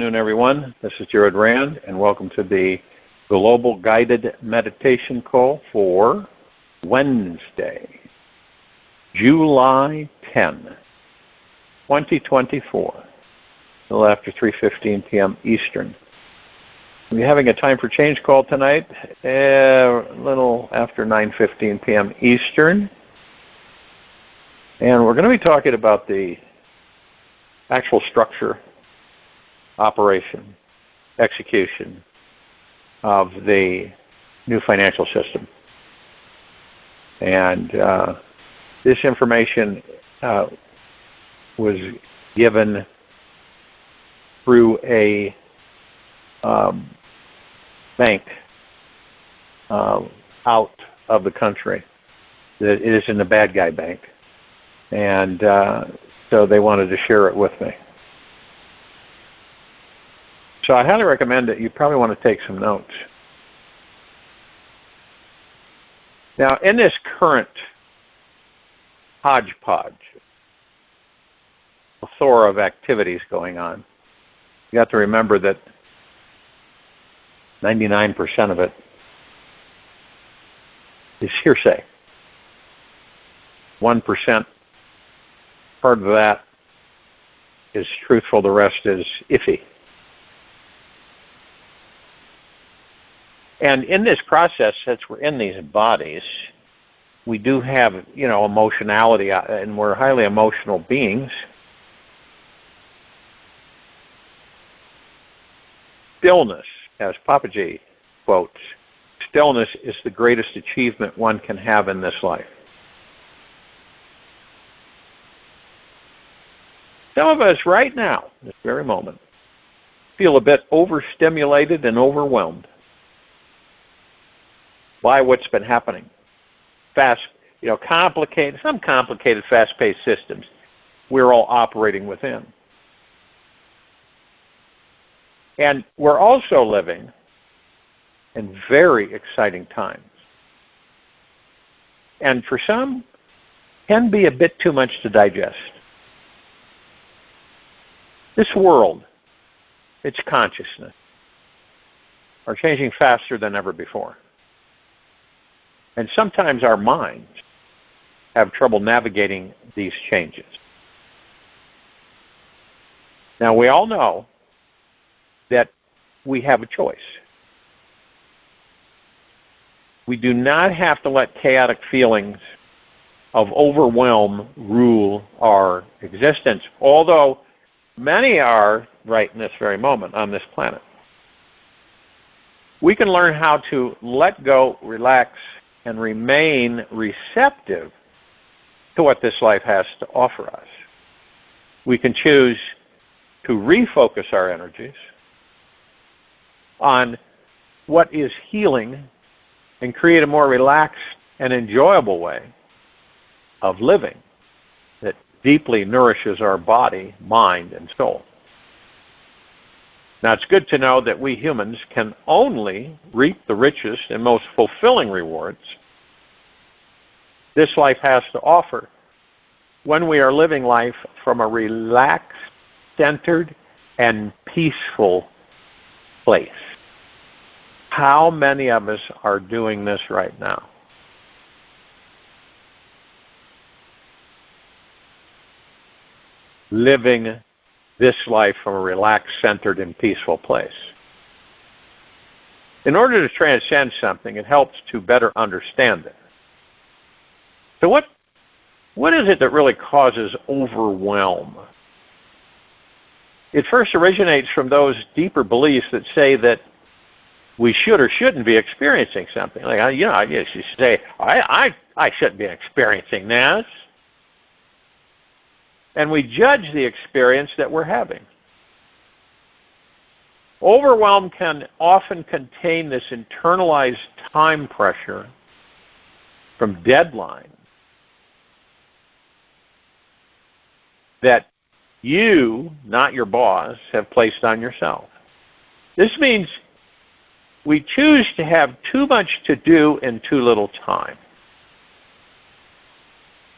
afternoon, everyone. This is RAND, and welcome to the Global Guided Meditation Call for Wednesday, July 10, 2024, a little after 3:15 p.m. Eastern. We're having a time for change call tonight, a little after 9:15 p.m. Eastern. And we're going to be talking about the actual structure, operation, execution of the new financial system. And this information was given through a bank out of the country. It is in the bad guy bank. And so they wanted to share it with me. So I highly recommend that you probably want to take some notes. Now, in this current hodgepodge, plethora of activities going on, you have to remember that 99% of it is hearsay. 1%, part of that is truthful, the rest is iffy. And in this process, since we're in these bodies, we do have, emotionality, and we're highly emotional beings. Stillness, as Papaji quotes, stillness is the greatest achievement one can have in this life. Some of us right now, this very moment, feel a bit overstimulated and overwhelmed by what's been happening. Complicated, fast-paced systems we're all operating within. And we're also living in very exciting times. And for some, can be a bit too much to digest. This world, its consciousness, are changing faster than ever before. And sometimes our minds have trouble navigating these changes. Now, we all know that we have a choice. We do not have to let chaotic feelings of overwhelm rule our existence, although many are right in this very moment on this planet. We can learn how to let go, relax, and remain receptive to what this life has to offer us. We can choose to refocus our energies on what is healing and create a more relaxed and enjoyable way of living that deeply nourishes our body, mind, and soul. Now, it's good to know that we humans can only reap the richest and most fulfilling rewards this life has to offer when we are living life from a relaxed, centered, and peaceful place. How many of us are doing this right now? Living this life from a relaxed, centered, and peaceful place. In order to transcend something, it helps to better understand it. So what is it that really causes overwhelm? It first originates from those deeper beliefs that say that we should or shouldn't be experiencing something. Like, I used to say, I shouldn't be experiencing this. And we judge the experience that we're having. Overwhelm can often contain this internalized time pressure from deadlines that you, not your boss, have placed on yourself. This means we choose to have too much to do in too little time.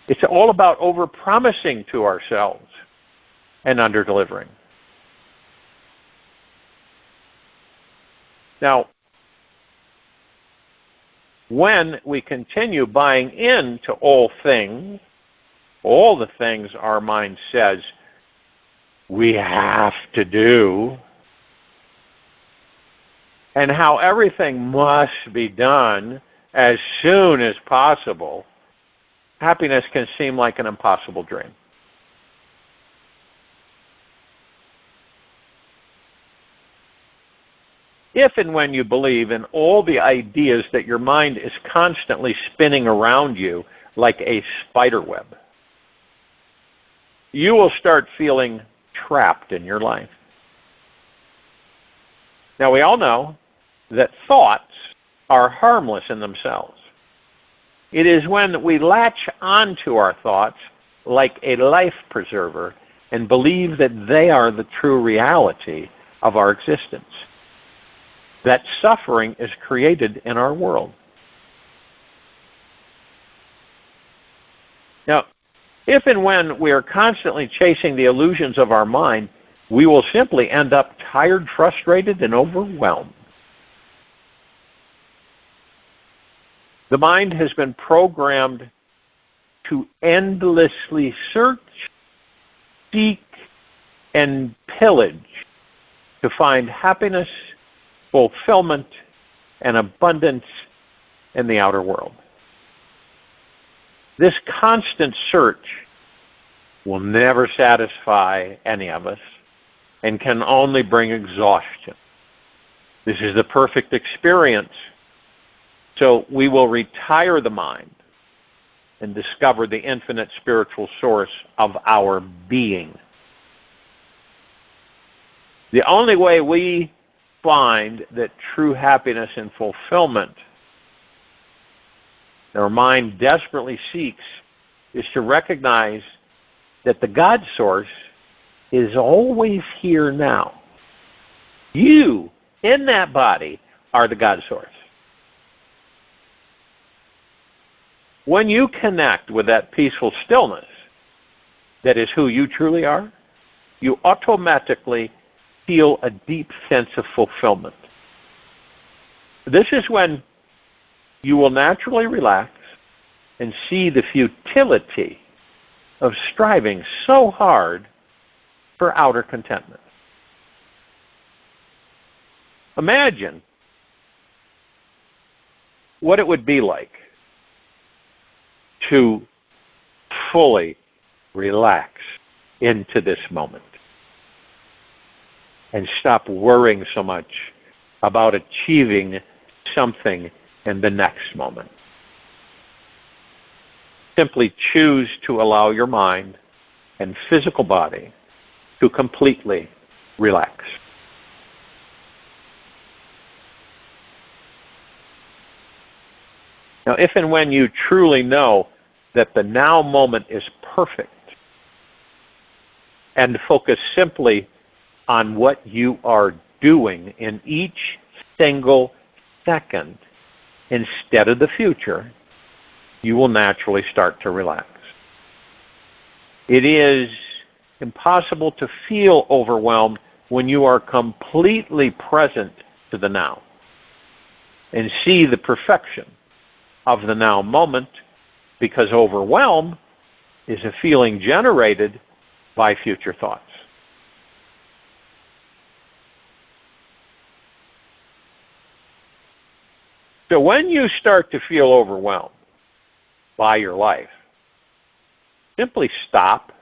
It's all about over-promising to ourselves and under-delivering. Now, when we continue buying into all the things our mind says we have to do, and how everything must be done as soon as possible, happiness can seem like an impossible dream. If and when you believe in all the ideas that your mind is constantly spinning around you like a spider web, you will start feeling trapped in your life. Now, we all know that thoughts are harmless in themselves. It is when we latch onto our thoughts like a life preserver and believe that they are the true reality of our existence that suffering is created in our world. Now, if and when we are constantly chasing the illusions of our mind, we will simply end up tired, frustrated, and overwhelmed. The mind has been programmed to endlessly search, seek, and pillage to find happiness, fulfillment, and abundance in the outer world. This constant search will never satisfy any of us and can only bring exhaustion. This is the perfect experience. So we will retire the mind and discover the infinite spiritual source of our being. The only way we find that true happiness and fulfillment our mind desperately seeks is to recognize that the God source is always here now. You, in that body, are the God source. When you connect with that peaceful stillness that is who you truly are, you automatically feel a deep sense of fulfillment. This is when you will naturally relax and see the futility of striving so hard for outer contentment. Imagine what it would be like to fully relax into this moment and stop worrying so much about achieving something in the next moment. Simply choose to allow your mind and physical body to completely relax. Now, if and when you truly know that the now moment is perfect and focus simply on what you are doing in each single second instead of the future, you will naturally start to relax. It is impossible to feel overwhelmed when you are completely present to the now and see the perfection of the now moment, because overwhelm is a feeling generated by future thoughts. So when you start to feel overwhelmed by your life, simply stop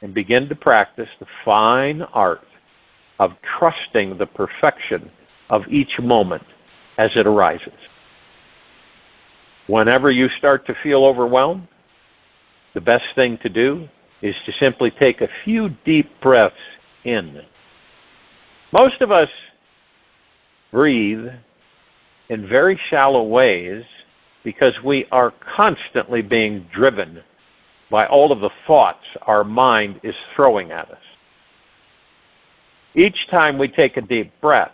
and begin to practice the fine art of trusting the perfection of each moment as it arises. Whenever you start to feel overwhelmed, the best thing to do is to simply take a few deep breaths in. Most of us breathe in very shallow ways because we are constantly being driven by all of the thoughts our mind is throwing at us. Each time we take a deep breath,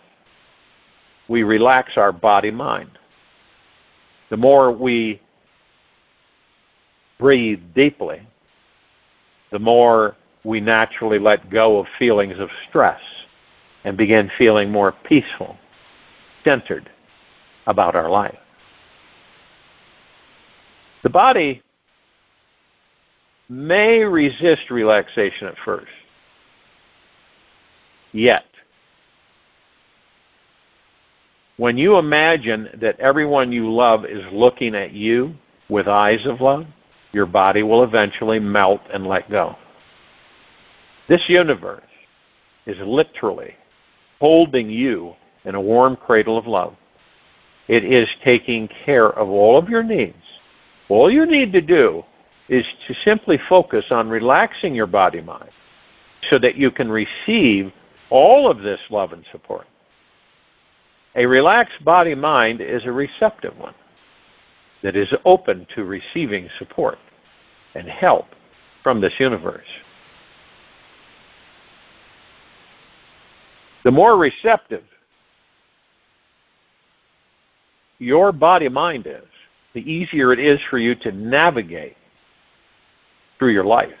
we relax our body-mind. The more we breathe deeply, the more we naturally let go of feelings of stress and begin feeling more peaceful. centered about our life. The body may resist relaxation at first, yet when you imagine that everyone you love is looking at you with eyes of love, your body will eventually melt and let go. This universe is literally holding you in a warm cradle of love. It is taking care of all of your needs. All you need to do is to simply focus on relaxing your body-mind so that you can receive all of this love and support. A relaxed body-mind is a receptive one that is open to receiving support and help from this universe. The more receptive your body-mind is, the easier it is for you to navigate through your life.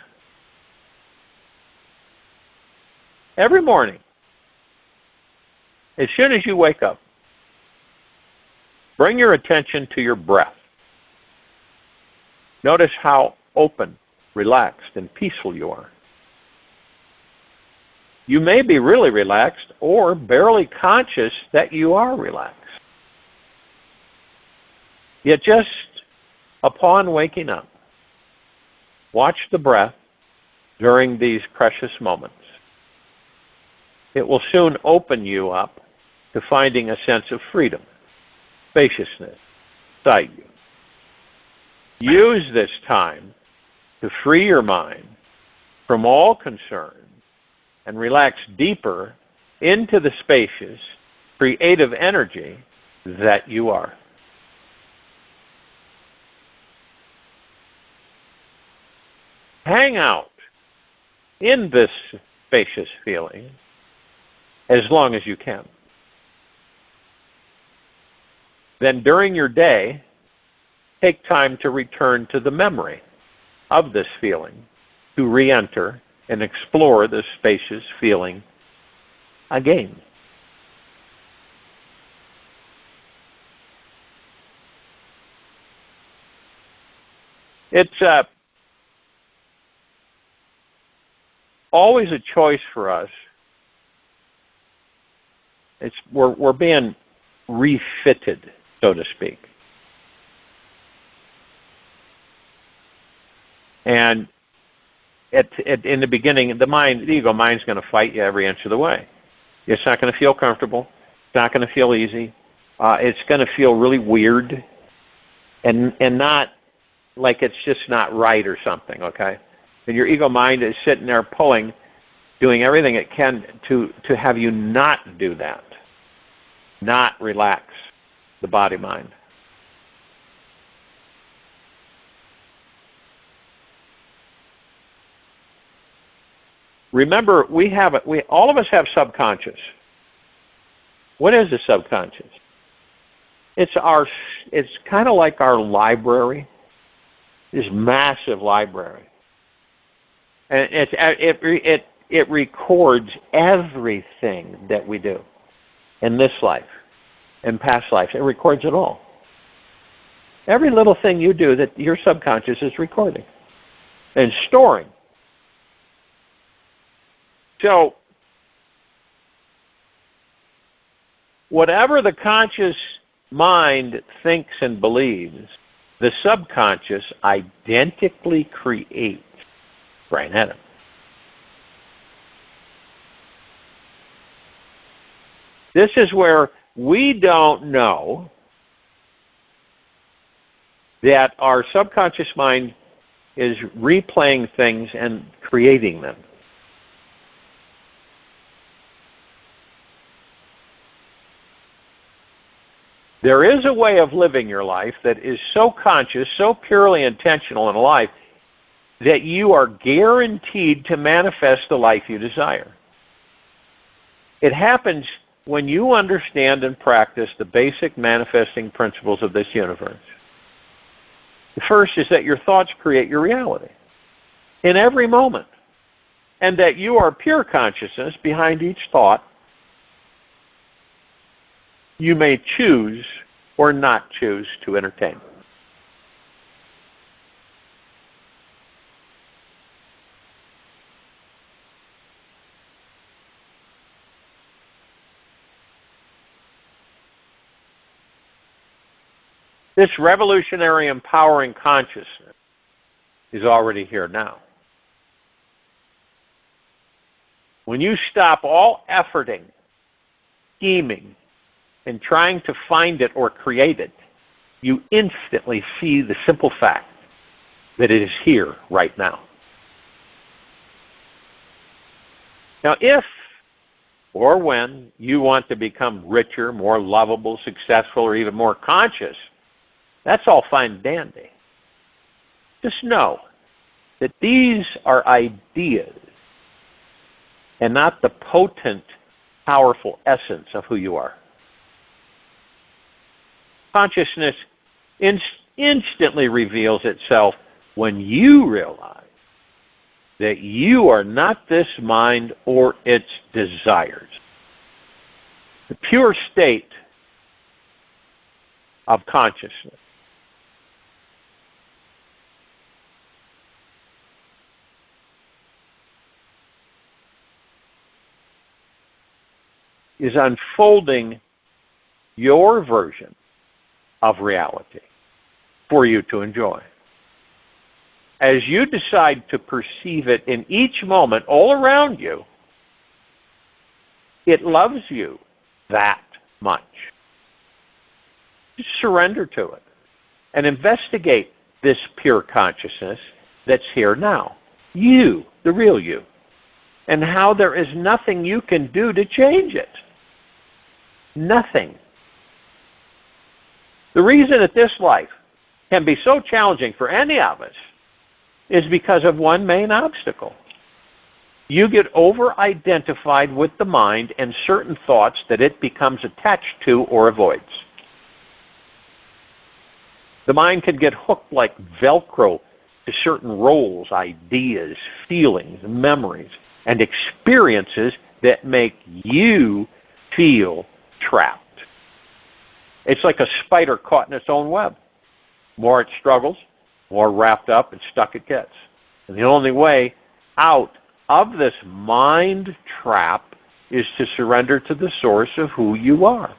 Every morning, as soon as you wake up, bring your attention to your breath. Notice how open, relaxed, and peaceful you are. You may be really relaxed or barely conscious that you are relaxed. Yet just upon waking up, watch the breath during these precious moments. It will soon open you up to finding a sense of freedom, spaciousness inside you. Use this time to free your mind from all concern and relax deeper into the spacious, creative energy that you are. Hang out in this spacious feeling as long as you can. Then during your day, take time to return to the memory of this feeling, to re-enter and explore this spacious feeling again. It's always a choice for us. We're being refitted, so to speak. And in the beginning, the ego mind's going to fight you every inch of the way. It's not going to feel comfortable. It's not going to feel easy. It's going to feel really weird, and not like it's just not right or something. Okay, and your ego mind is sitting there pulling, doing everything it can to have you not do that, not relax the body mind. Remember, all of us have subconscious. What is the subconscious? It's kind of like our library, this massive library, and it records everything that we do in this life, in past lives. It records it all. Every little thing you do that your subconscious is recording and storing. So, whatever the conscious mind thinks and believes, the subconscious identically creates right at it. This is where we don't know that our subconscious mind is replaying things and creating them. There is a way of living your life that is so conscious, so purely intentional in life, that you are guaranteed to manifest the life you desire. It happens when you understand and practice the basic manifesting principles of this universe. The first is that your thoughts create your reality in every moment, and that you are pure consciousness behind each thought. you may choose or not choose to entertain. This revolutionary, empowering consciousness is already here now. When you stop all efforting, scheming, and trying to find it or create it, you instantly see the simple fact that it is here right now. Now, if or when you want to become richer, more lovable, successful, or even more conscious, that's all fine and dandy. Just know that these are ideas and not the potent, powerful essence of who you are. Consciousness instantly reveals itself when you realize that you are not this mind or its desires. The pure state of consciousness is unfolding your version of reality for you to enjoy. As you decide to perceive it in each moment all around you, it loves you that much. Just surrender to it and investigate this pure consciousness that's here now. You, the real you. And how there is nothing you can do to change it. Nothing. The reason that this life can be so challenging for any of us is because of one main obstacle. You get over-identified with the mind and certain thoughts that it becomes attached to or avoids. The mind can get hooked like Velcro to certain roles, ideas, feelings, memories, and experiences that make you feel trapped. It's like a spider caught in its own web. The more it struggles, the more wrapped up and stuck it gets. And the only way out of this mind trap is to surrender to the source of who you are.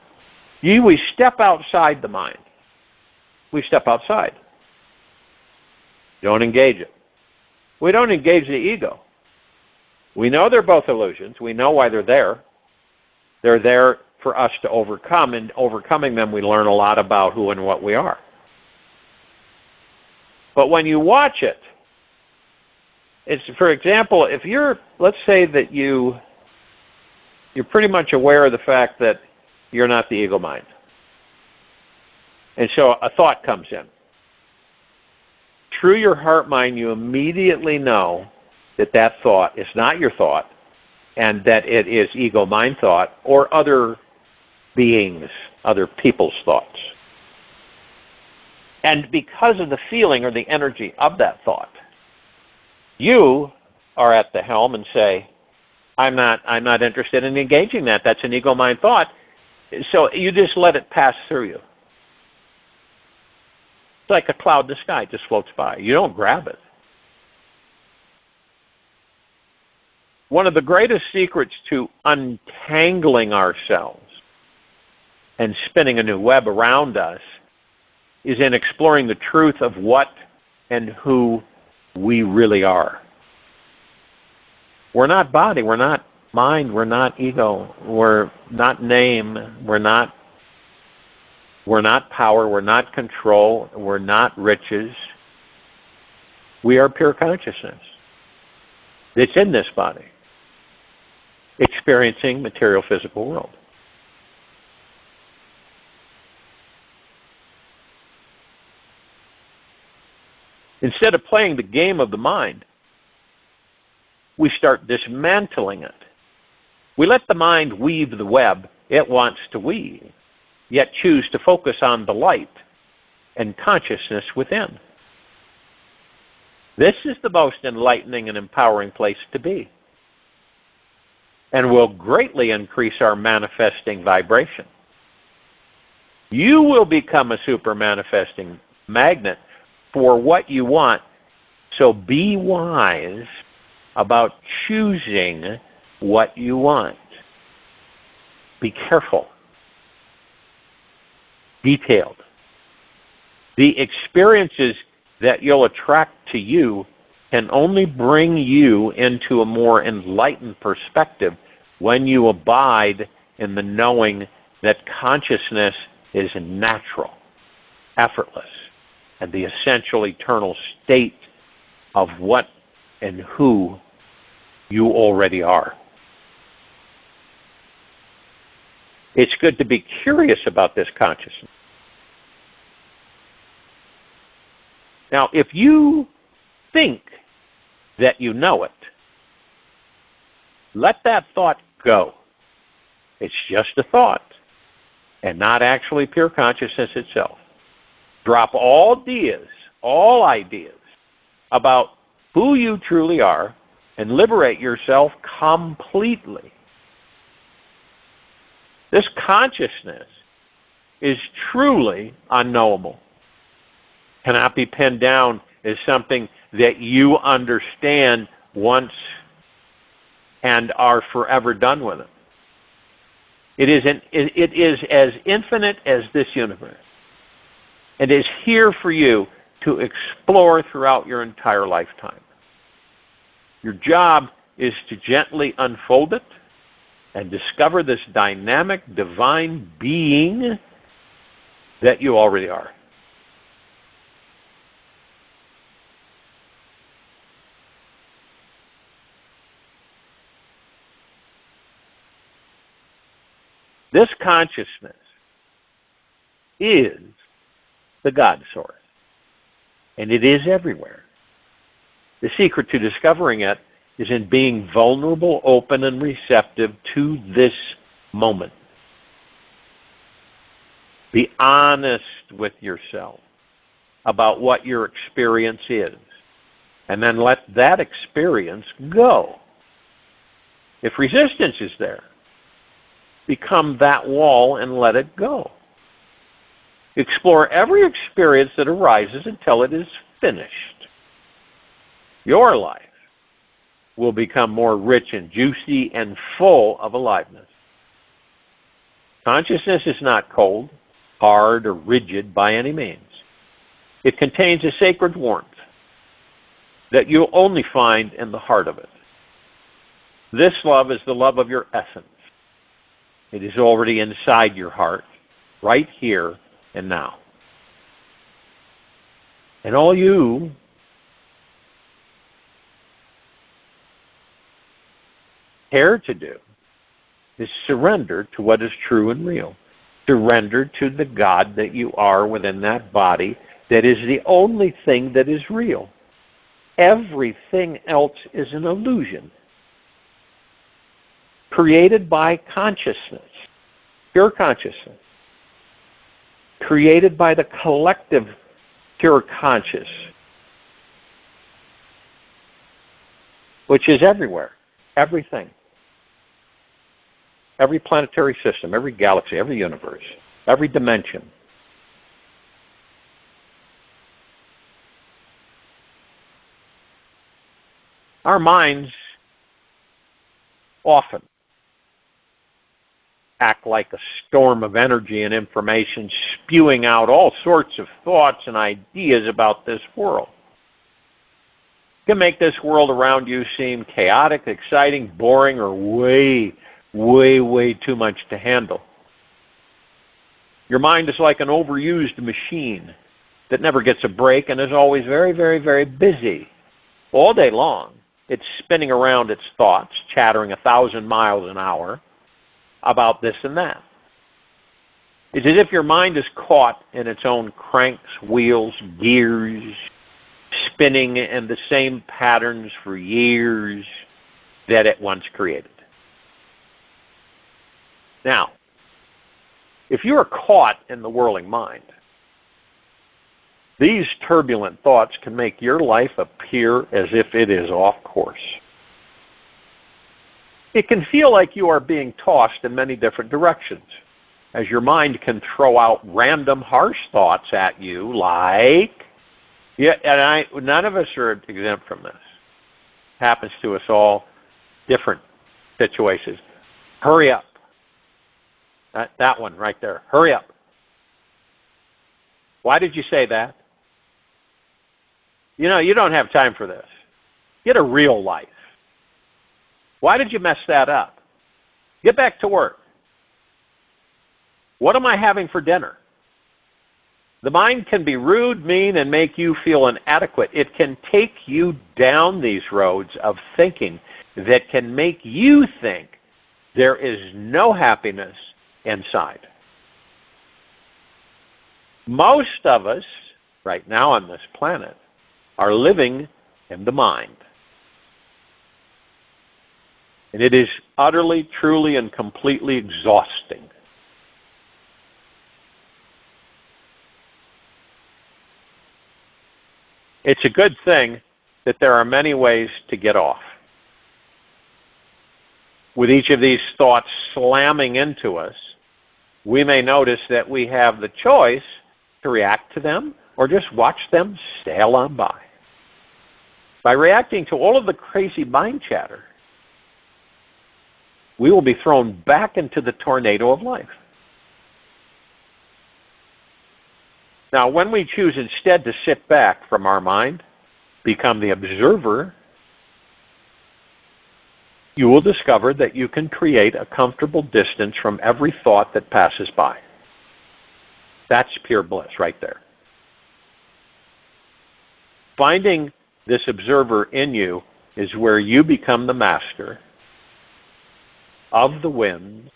We step outside the mind. We step outside. Don't engage it. We don't engage the ego. We know they're both illusions. We know why they're there. They're there for us to overcome, and overcoming them, we learn a lot about who and what we are. But when you watch it, it's, for example, if let's say that you're pretty much aware of the fact that you're not the ego mind. And so a thought comes in. Through your heart mind, you immediately know that thought is not your thought, and that it is ego mind thought or other beings, other people's thoughts. And because of the feeling or the energy of that thought, you are at the helm and say, I'm not interested in engaging that. That's an ego mind thought. So you just let it pass through you. It's like a cloud in the sky, it just floats by. You don't grab it. One of the greatest secrets to untangling ourselves and spinning a new web around us is in exploring the truth of what and who we really are. We're not body, we're not mind, we're not ego, we're not name, we're not power, we're not control, we're not riches. We are pure consciousness that's in this body, experiencing material physical world. Instead of playing the game of the mind, we start dismantling it. We let the mind weave the web it wants to weave, yet choose to focus on the light and consciousness within. This is the most enlightening and empowering place to be, and will greatly increase our manifesting vibration. You will become a super manifesting magnet for what you want. So be wise about choosing what you want. Be careful. Detailed. The experiences that you'll attract to you can only bring you into a more enlightened perspective when you abide in the knowing that consciousness is natural, effortless, and the essential eternal state of what and who you already are. It's good to be curious about this consciousness. Now, if you think that you know it, let that thought go. It's just a thought and not actually pure consciousness itself. Drop all ideas about who you truly are and liberate yourself completely. This consciousness is truly unknowable. Cannot be pinned down as something that you understand once and are forever done with it. It is as infinite as this universe. It is here for you to explore throughout your entire lifetime. Your job is to gently unfold it and discover this dynamic, divine being that you already are. This consciousness is the God source, and it is everywhere. The secret to discovering it is in being vulnerable, open, and receptive to this moment. Be honest with yourself about what your experience is, and then let that experience go. If resistance is there, become that wall and let it go. Explore every experience that arises until it is finished. Your life will become more rich and juicy and full of aliveness. Consciousness is not cold, hard, or rigid by any means. It contains a sacred warmth that you'll only find in the heart of it. This love is the love of your essence. It is already inside your heart, right here and now. And all you care to do is surrender to what is true and real. Surrender to the God that you are within that body that is the only thing that is real. Everything else is an illusion created by consciousness, pure consciousness, created by the collective pure conscious, which is everywhere, everything. Every planetary system, every galaxy, every universe, every dimension. Our minds often act like a storm of energy and information, spewing out all sorts of thoughts and ideas about this world. It can make this world around you seem chaotic, exciting, boring, or way too much to handle. Your mind is like an overused machine that never gets a break and is always very busy. All day long, it's spinning around its thoughts, chattering 1,000 miles an hour about this and that. It's as if your mind is caught in its own cranks, wheels, gears, spinning in the same patterns for years that it once created. Now, if you are caught in the whirling mind, these turbulent thoughts can make your life appear as if it is off course. It can feel like you are being tossed in many different directions, as your mind can throw out random harsh thoughts at you like, yeah, and none of us are exempt from this. Happens to us all, different situations. Hurry up. That one right there. Hurry up. Why did you say that? You know, you don't have time for this. Get a real life. Why did you mess that up? Get back to work. What am I having for dinner? The mind can be rude, mean, and make you feel inadequate. It can take you down these roads of thinking that can make you think there is no happiness inside. Most of us, right now on this planet, are living in the mind. And it is utterly, truly, and completely exhausting. It's a good thing that there are many ways to get off. With each of these thoughts slamming into us, we may notice that we have the choice to react to them or just watch them sail on by. By reacting to all of the crazy mind chatter, we will be thrown back into the tornado of life. Now, when we choose instead to sit back from our mind, become the observer, you will discover that you can create a comfortable distance from every thought that passes by. That's pure bliss right there. Finding this observer in you is where you become the master of the wind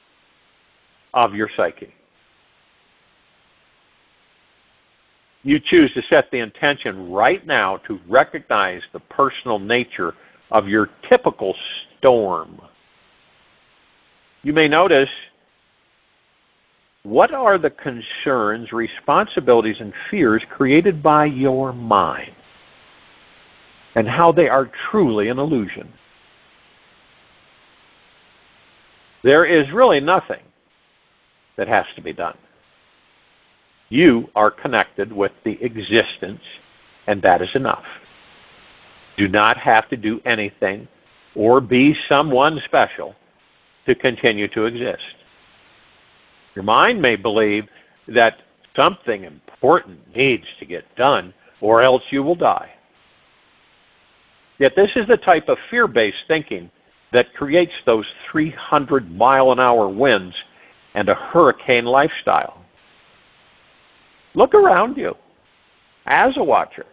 of your psyche. You choose to set the intention right now to recognize the personal nature of your typical storm. You may notice, what are the concerns, responsibilities, and fears created by your mind, and how they are truly an illusion. There is really nothing that has to be done. You are connected with the existence, and that is enough. Do not have to do anything or be someone special to continue to exist. Your mind may believe that something important needs to get done, or else you will die. Yet this is the type of fear-based thinking that creates those 300-mile-an-hour winds and a hurricane lifestyle. Look around you as a watcher.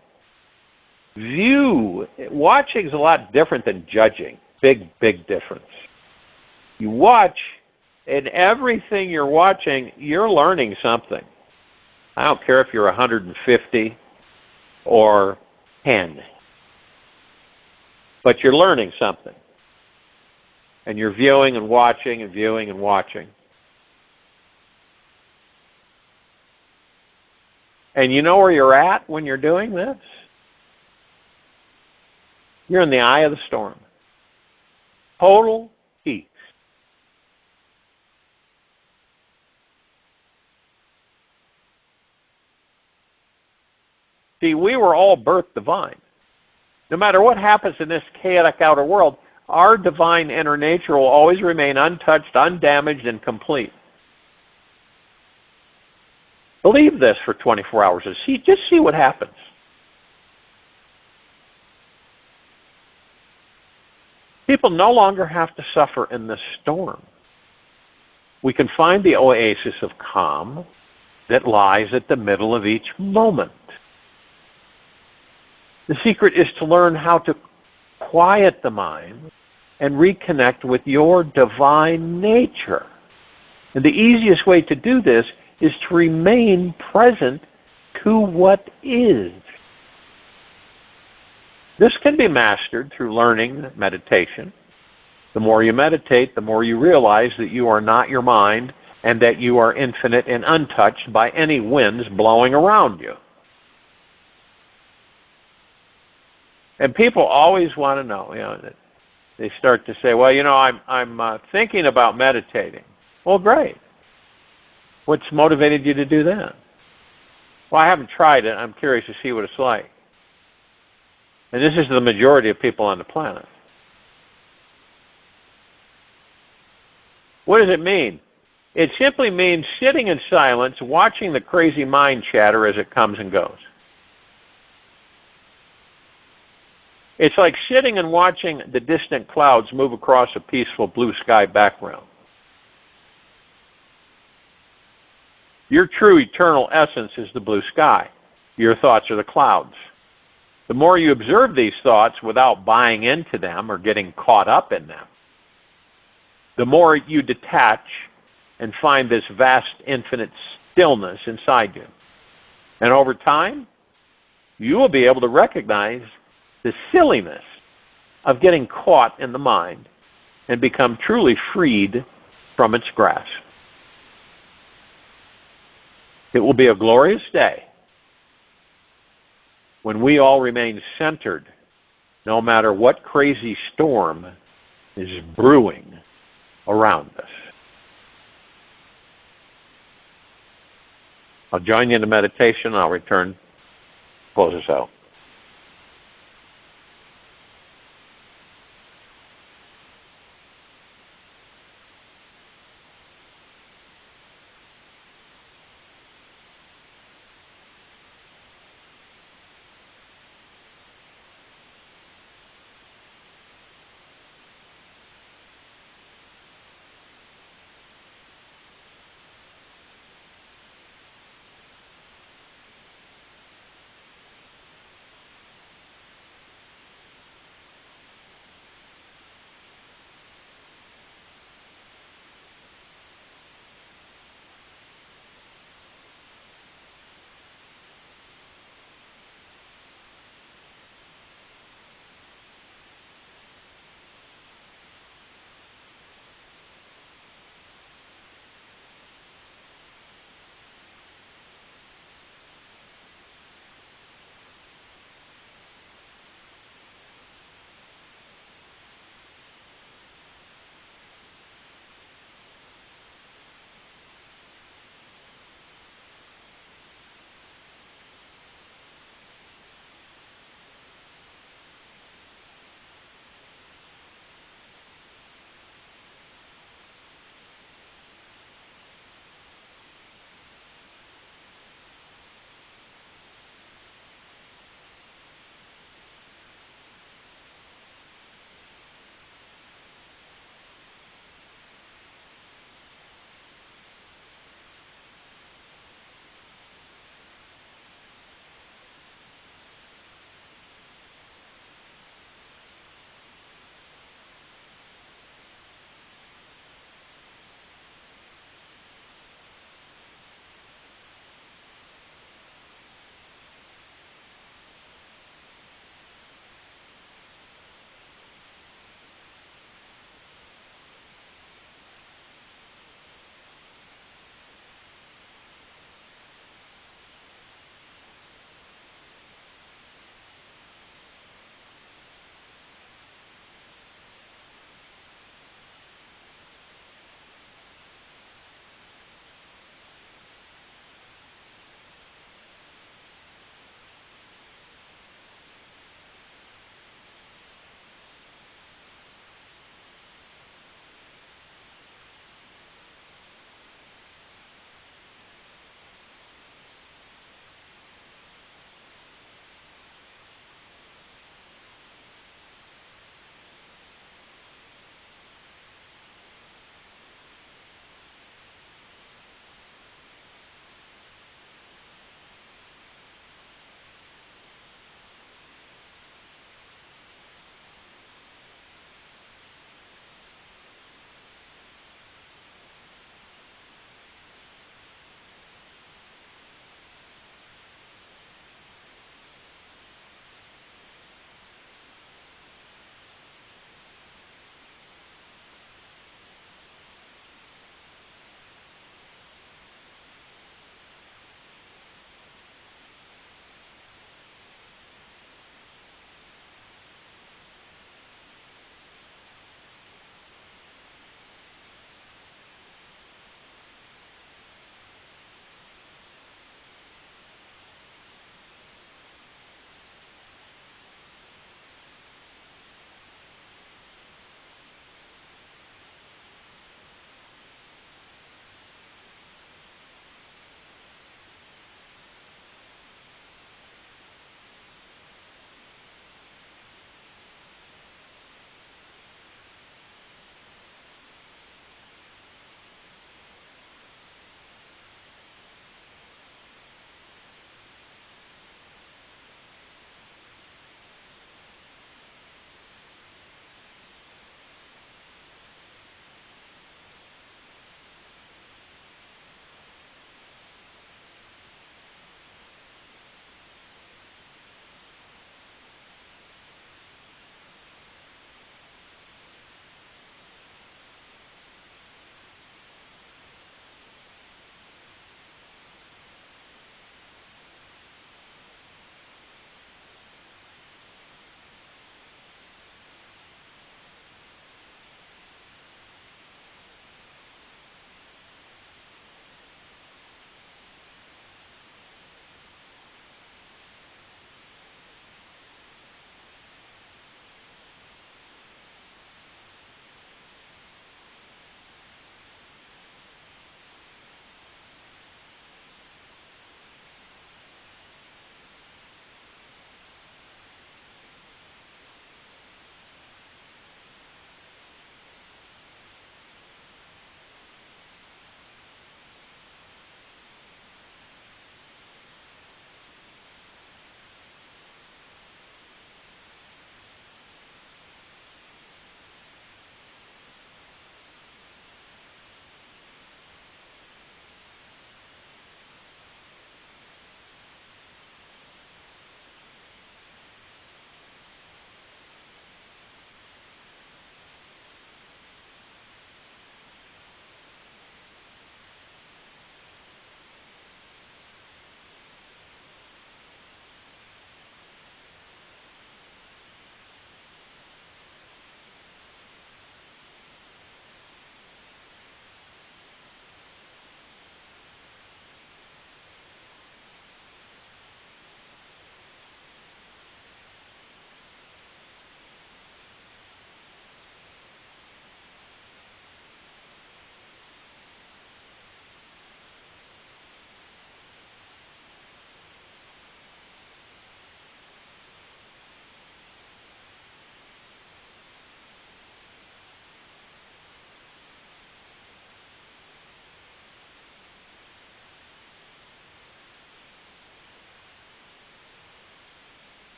Watching is a lot different than judging. Big, big difference. You watch, and everything you're watching, you're learning something. I don't care if you're 150 or 10. But you're learning something. And you're viewing and watching and viewing and watching. And you know where you're at when you're doing this? You're in the eye of the storm. Total peace. See, we were all birthed divine. No matter what happens in this chaotic outer world, our divine inner nature will always remain untouched, undamaged, and complete. Believe this for 24 hours and just see what happens. People no longer have to suffer in this storm. We can find the oasis of calm that lies at the middle of each moment. The secret is to learn how to quiet the mind and reconnect with your divine nature. And the easiest way to do this is to remain present to what is. This can be mastered through learning meditation. The more you meditate, the more you realize that you are not your mind and that you are infinite and untouched by any winds blowing around you. And people always want to know, they start to say, well, I'm thinking about meditating. Well, great. What's motivated you to do that? Well, I haven't tried it. I'm curious to see what it's like. And this is the majority of people on the planet. What does it mean? It simply means sitting in silence, watching the crazy mind chatter as it comes and goes. It's like sitting and watching the distant clouds move across a peaceful blue sky background. Your true eternal essence is the blue sky. Your thoughts are the clouds. The more you observe these thoughts without buying into them or getting caught up in them, the more you detach and find this vast, infinite stillness inside you. And over time, you will be able to recognize the silliness of getting caught in the mind and become truly freed from its grasp. It will be a glorious day when we all remain centered, no matter what crazy storm is brewing around us. I'll join you in the meditation. I'll return, close us out.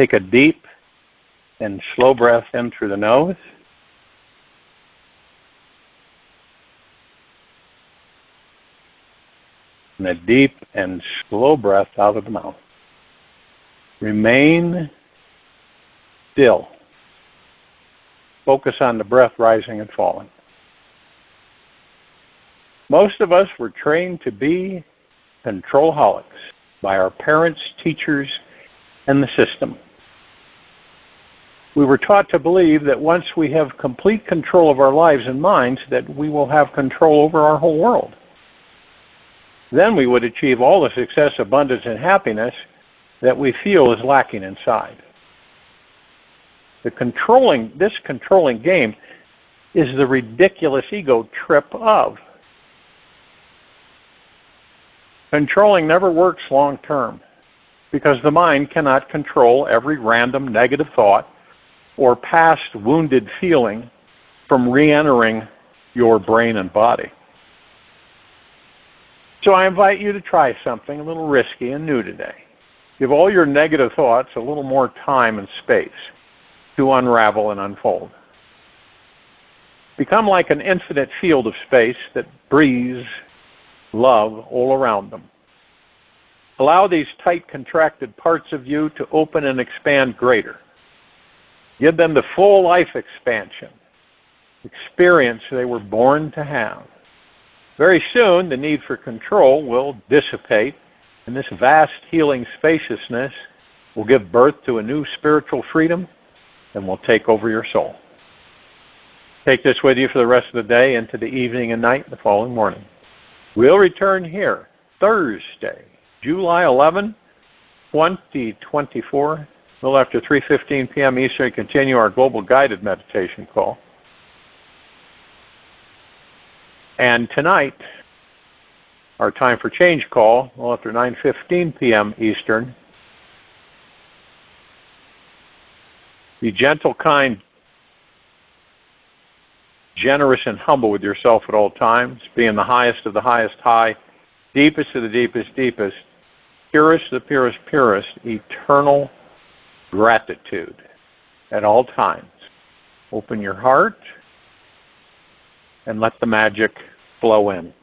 Take a deep and slow breath in through the nose. And a deep and slow breath out of the mouth. Remain still. Focus on the breath rising and falling. Most of us were trained to be controlholics by our parents, teachers, and the system. We were taught to believe that once we have complete control of our lives and minds, that we will have control over our whole world. Then we would achieve all the success, abundance, and happiness that we feel is lacking inside. This controlling game is the ridiculous ego trip of. Controlling never works long term because the mind cannot control every random negative thought or past wounded feeling from re-entering your brain and body. So I invite you to try something a little risky and new today. Give all your negative thoughts a little more time and space to unravel and unfold. Become like an infinite field of space that breathes love all around them. Allow these tight, contracted parts of you to open and expand greater. Give them the full life expansion, experience they were born to have. Very soon, the need for control will dissipate, and this vast healing spaciousness will give birth to a new spiritual freedom and will take over your soul. Take this with you for the rest of the day, into the evening and night, the following morning. We'll return here Thursday, July 11, 2024, a little after 3:15 p.m. Eastern, to continue our global guided meditation call. And tonight, our time for change call, well, after 9:15 p.m. Eastern. Be gentle, kind, generous, and humble with yourself at all times. Being the highest of the highest high, deepest of the deepest deepest, purest of the purest purest, eternal gratitude at all times. Open your heart and let the magic flow in.